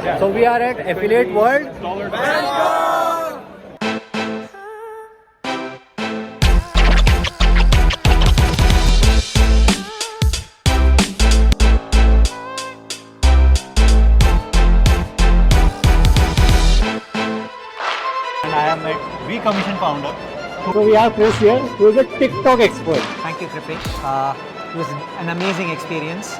So we are at Affiliate World. And I am at V Commission founder. So we have Chris here, who is a TikTok expert. Thank you, Kripesh. It was an amazing experience.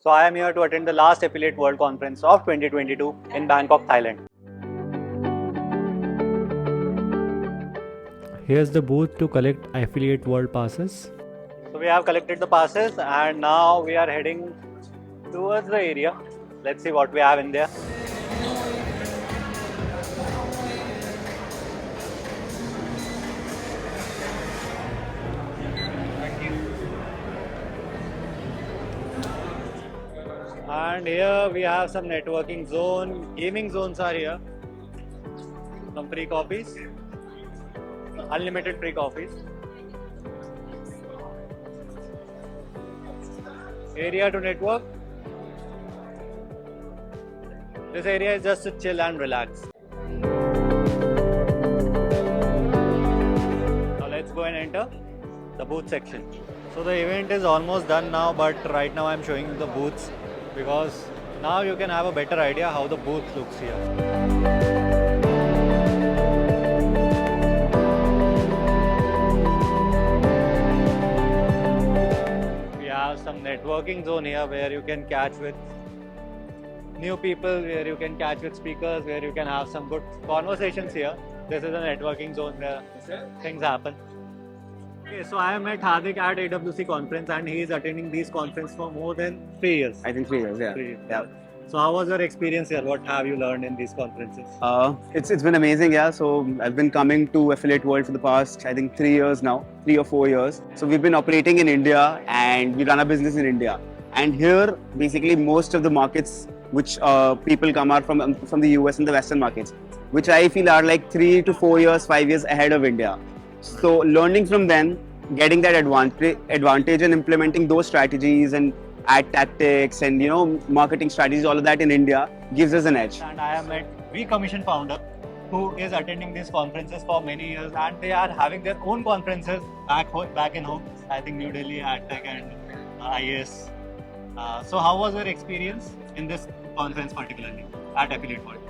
So I am here to attend the last Affiliate World Conference of 2022 in Bangkok, Thailand. Here's the booth to collect Affiliate World passes. So we have collected the passes and now we are heading towards the area. Let's see what we have in there. And here we have some networking zone, gaming zones are here. Some free coffees, unlimited free coffees. Area to network. This area is just to chill and relax. Now let's go and enter the booth section. So the event is almost done now, but right now I'm showing you the booths because now you can have a better idea how the booth looks here. We have some networking zone here where you can catch with new people, where you can catch with speakers, where you can have some good conversations here. This is a networking zone where things happen. Okay, so I met Hardik at AWC conference and he is attending these conferences for more than 3 years. I think 3 years, yeah. 3 years. Yeah. So how was your experience here? What have you learned in these conferences? It's been amazing, yeah. So I've been coming to Affiliate World for the past, I think 3 years now, 3 or 4 years. So we've been operating in India and we run a business in India. And here, basically most of the markets which people come are from the US and the Western markets, which I feel are like 3 to 4 years, 5 years ahead of India. So learning from them, getting that advantage and implementing those strategies and ad tactics and marketing strategies, all of that in India gives us an edge. And I am at V Commission founder who is attending these conferences for many years and they are having their own conferences back in home. I think New Delhi, AdTech and IAS. So how was your experience in this conference particularly at Affiliate World?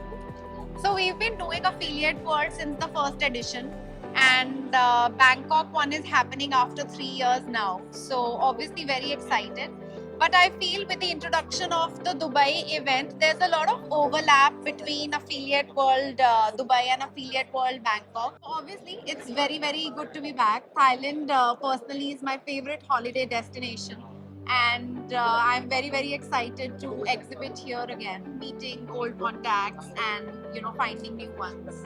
So we've been doing Affiliate World since the first edition and Bangkok one is happening after 3 years now. So obviously very excited. But I feel with the introduction of the Dubai event, there's a lot of overlap between Affiliate World Dubai and Affiliate World Bangkok. Obviously, it's very, very good to be back. Thailand personally is my favorite holiday destination. And I'm very, very excited to exhibit here again, meeting old contacts and finding new ones.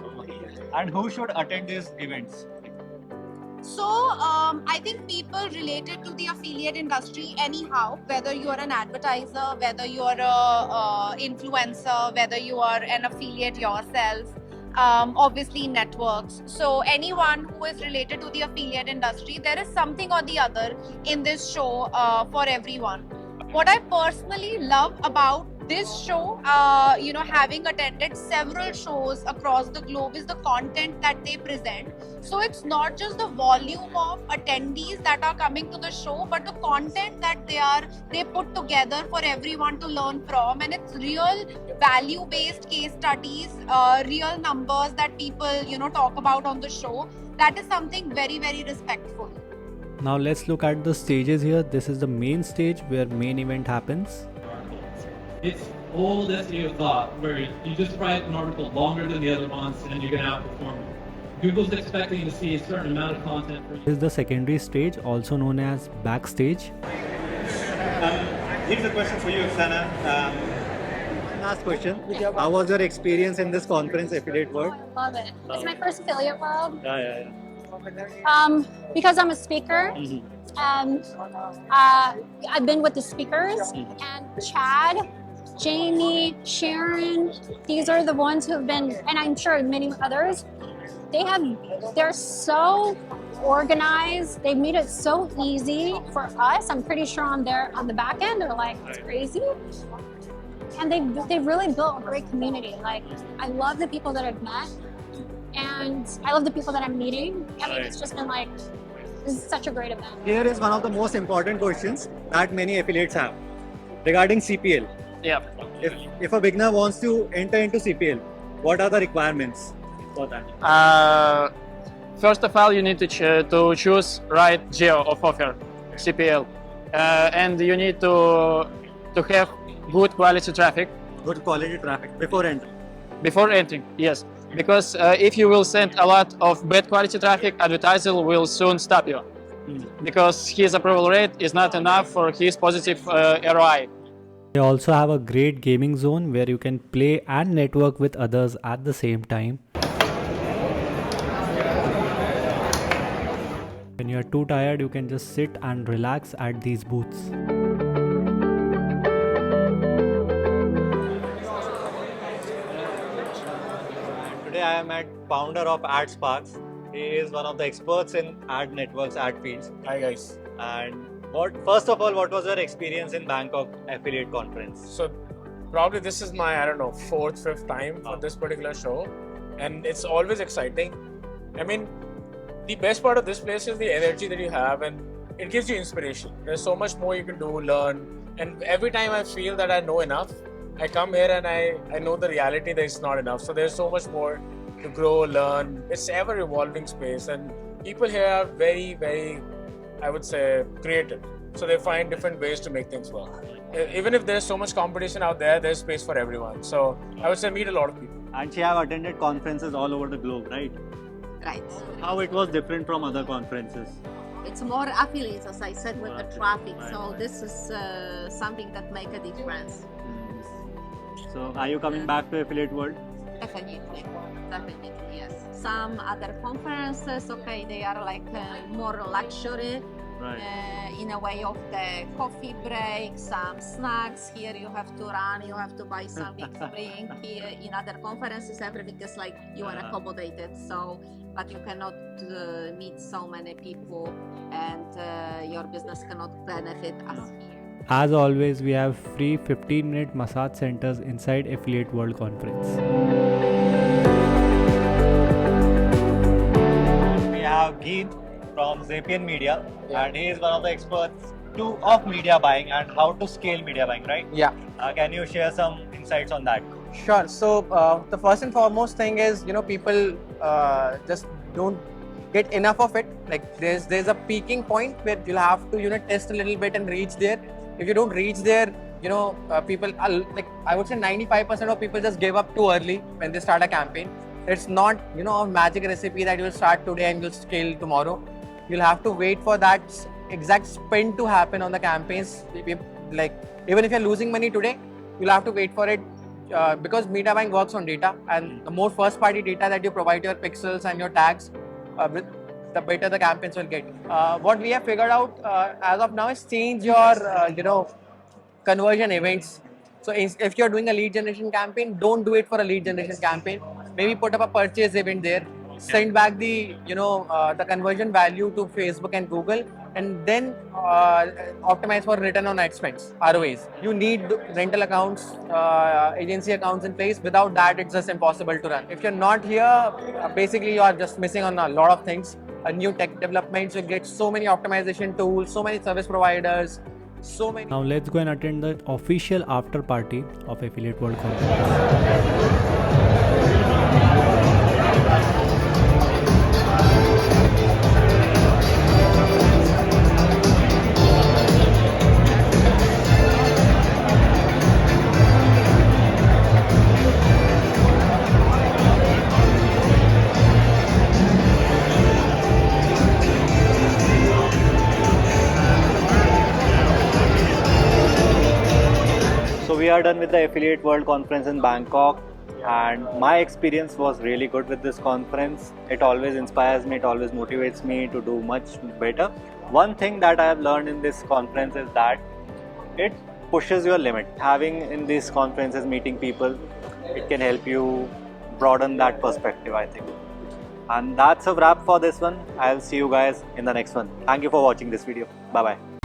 And who should attend these events? So I think people related to the affiliate industry anyhow, whether you are an advertiser, whether you are a influencer, whether you are an affiliate yourself, obviously networks. So anyone who is related to the affiliate industry, there is something or the other in this show for everyone. What I personally love about this show, having attended several shows across the globe, is the content that they present. So it's not just the volume of attendees that are coming to the show, but the content that they put together for everyone to learn from, and it's real value-based case studies, real numbers that people talk about on the show. That is something very, very respectful. Now let's look at the stages here. This is the main stage where main event happens. It's all destiny of thought, where you just write an article longer than the other ones and you're going to outperform it. Google's expecting to see a certain amount of content for you. This is the secondary stage, also known as backstage. Here's a question for you, Oksana. Last question. How was your experience in this conference, Affiliate World? Love it. It's my first affiliate world. Yeah. Because I'm a speaker, and I've been with the speakers, and Chad, Jamie, Sharon, these are the ones who have been, and I'm sure many others, they're so organized. They made it so easy for us. I'm pretty sure on the back end, they're like, it's crazy. And they've really built a great community. Like, I love the people that I've met, and I love the people that I'm meeting. I mean, it's just been like, this is such a great event. Here is one of the most important questions that many affiliates have regarding CPL. Yeah. If a beginner wants to enter into CPL, what are the requirements for that? First of all, you need to choose right geo of offer, CPL, and you need to have good quality traffic. Good quality traffic before entering. Before entering, yes. Because if you will send a lot of bad quality traffic, advertiser will soon stop you. Because his approval rate is not enough for his positive ROI. They also have a great gaming zone where you can play and network with others at the same time. When you are too tired, you can just sit and relax at these booths. Today I am at founder of Ad Sparks. He is one of the experts in ad networks, ad fields. Hi guys. And first of all, what was your experience in Bangkok affiliate conference? So probably this is my, I don't know, fourth, fifth time for this particular show. And it's always exciting. I mean, the best part of this place is the energy that you have, and it gives you inspiration. There's so much more you can do, learn. And every time I feel that I know enough, I come here and I know the reality that it's not enough. So there's so much more to grow, learn. It's ever evolving space, and people here are very, very, I would say, creative. So they find different ways to make things work. Even if there's so much competition out there, there's space for everyone. So I would say meet a lot of people. And she have attended conferences all over the globe, right? Right. How it was different from other conferences? It's more affiliates, as I said, with the traffic. Right, So right. this is something that make a difference. So are you coming back to Affiliate World? Definitely, yes. Some other conferences, okay, they are like more luxury. Right. In a way of the coffee break, some snacks. Here you have to run, you have to buy something to drink. Here in other conferences, everything is like you are accommodated. So, but you cannot meet so many people, and your business cannot benefit as here. As always, we have free 15-minute massage centers inside Affiliate World Conference. We have Geet from Zapian Media, and he is one of the experts of media buying and how to scale media buying, right? Yeah. Can you share some insights on that? Sure. So the first and foremost thing is, people just don't get enough of it. Like there's a peaking point where you'll have to test a little bit and reach there. If you don't reach there, people are, like, I would say 95% of people just give up too early when they start a campaign. It's not a magic recipe that you'll start today and you'll scale tomorrow. You'll have to wait for that exact spend to happen on the campaigns. Like, even if you're losing money today, you'll have to wait for it because media buying works on data, and the more first party data that you provide your pixels and your tags with, the better the campaigns will get. What we have figured out as of now is change your conversion events. So if you're doing a lead generation campaign, don't do it for a lead generation campaign. Maybe put up a purchase event there. Send back the the conversion value to Facebook and Google, and then optimize for return on ad spends, ROAs. You need rental accounts, agency accounts in place. Without that, it's just impossible to run. If you're not here, basically you are just missing on a lot of things. New tech developments, you get so many optimization tools, so many service providers, so many. Now let's go and attend the official after party of Affiliate World Conference. So we are done with the Affiliate World Conference in Bangkok. and my experience was really good with this conference. It always inspires me, it always motivates me to do much better. One thing that I have learned in this conference is that it pushes your limit. Having in these conferences, meeting people, it can help you broaden that perspective, I think. And that's a wrap for this one. I'll see you guys in the next one. Thank you for watching this video. Bye bye.